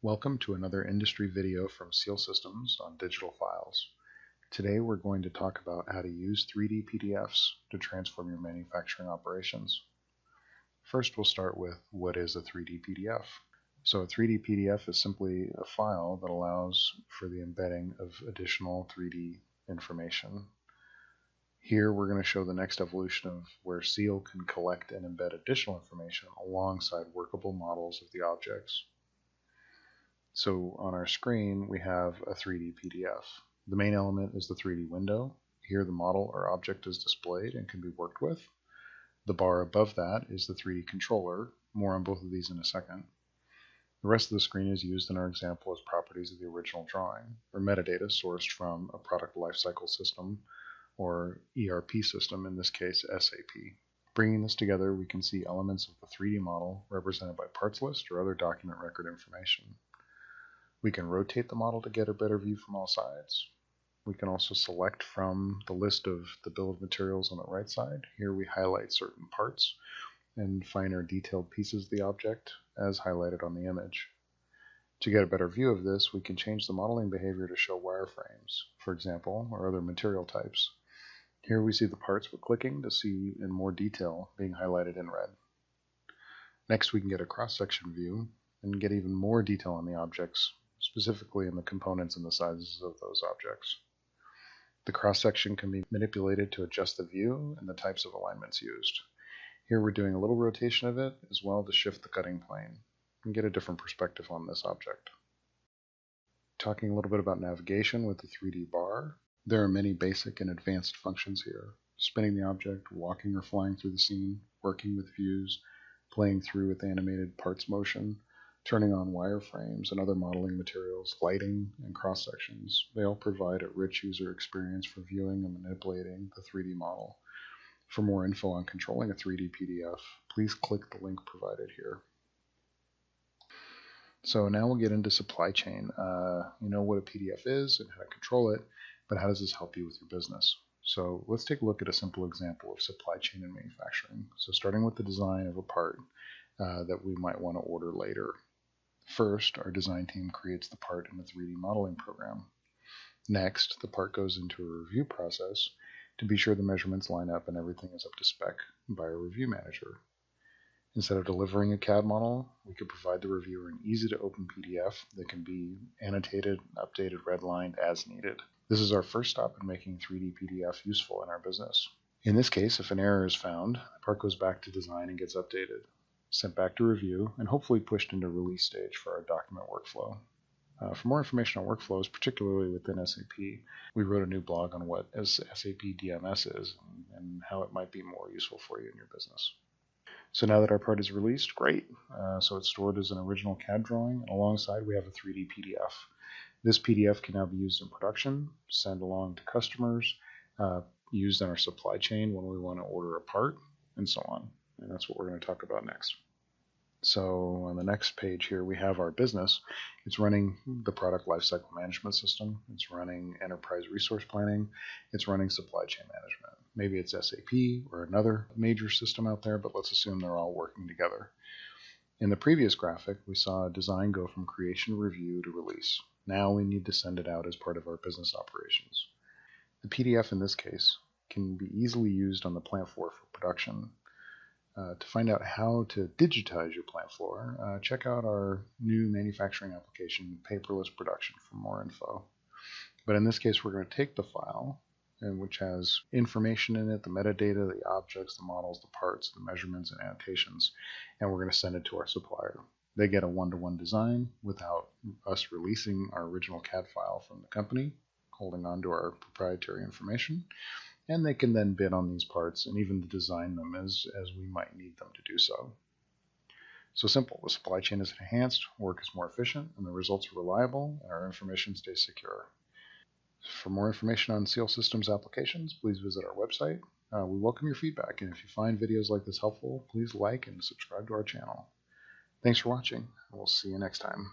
Welcome to another industry video from Seal Systems on digital files. Today we're going to talk about how to use 3D PDFs to transform your manufacturing operations. First, we'll start with what is a 3D PDF. So a 3D PDF is simply a file that allows for the embedding of additional 3D information. Here we're going to show the next evolution of where Seal can collect and embed additional information alongside workable models of the objects. So on our screen we have a 3D PDF. The main element is the 3D window. Here the model or object is displayed and can be worked with. The bar above that is the 3D controller. More on both of these in a second. The rest of the screen is used in our example as properties of the original drawing, or metadata sourced from a product lifecycle system or ERP system, in this case SAP. Bringing this together, we can see elements of the 3D model represented by parts list or other document record information. We can rotate the model to get a better view from all sides. We can also select from the list of the bill of materials on the right side. Here we highlight certain parts and finer detailed pieces of the object as highlighted on the image. To get a better view of this, we can change the modeling behavior to show wireframes, for example, or other material types. Here we see the parts we're clicking to see in more detail being highlighted in red. Next, we can get a cross-section view and get even more detail on the objects, specifically in the components and the sizes of those objects. The cross-section can be manipulated to adjust the view and the types of alignments used. Here we're doing a little rotation of it as well to shift the cutting plane and get a different perspective on this object. Talking a little bit about navigation with the 3D bar, there are many basic and advanced functions here. Spinning the object, walking or flying through the scene, working with views, playing through with animated parts motion, turning on wireframes and other modeling materials, lighting, and cross-sections. They all provide a rich user experience for viewing and manipulating the 3D model. For more info on controlling a 3D PDF, please click the link provided here. So now we'll get into supply chain. You know what a PDF is and how to control it, but how does this help you with your business? So let's take a look at a simple example of supply chain and manufacturing. So starting with the design of a part that we might want to order later. First, our design team creates the part in the 3D modeling program. Next, the part goes into a review process to be sure the measurements line up and everything is up to spec by a review manager. Instead of delivering a CAD model, we could provide the reviewer an easy-to-open PDF that can be annotated, updated, redlined as needed. This is our first stop in making 3D PDF useful in our business. In this case, if an error is found, the part goes back to design and gets updated, sent back to review, and hopefully pushed into release stage for our document workflow. For more information on workflows, particularly within SAP, we wrote a new blog on what SAP DMS is and how it might be more useful for you in your business. So now that our part is released, great. So it's stored as an original CAD drawing, and alongside we have a 3D PDF. This PDF can now be used in production, sent along to customers, used in our supply chain when we want to order a part, and so on. And that's what we're going to talk about next. So on the next page here, we have our business. It's running the product lifecycle management system. It's running enterprise resource planning. It's running supply chain management. Maybe it's SAP or another major system out there, but let's assume they're all working together. In the previous graphic, we saw a design go from creation, review to release. Now we need to send it out as part of our business operations. The PDF in this case can be easily used on the plant floor for production. To find out how to digitize your plant floor, check out our new manufacturing application, Paperless Production, for more info. But in this case, we're going to take the file, which has information in it, the metadata, the objects, the models, the parts, the measurements, and annotations, and we're going to send it to our supplier. They get a one-to-one design without us releasing our original CAD file from the company, holding on to our proprietary information. And they can then bid on these parts and even design them as we might need them to do so. So simple, the supply chain is enhanced, work is more efficient, and the results are reliable, and our information stays secure. For more information on Seal Systems applications, please visit our website. We welcome your feedback, and if you find videos like this helpful, please like and subscribe to our channel. Thanks for watching, and we'll see you next time.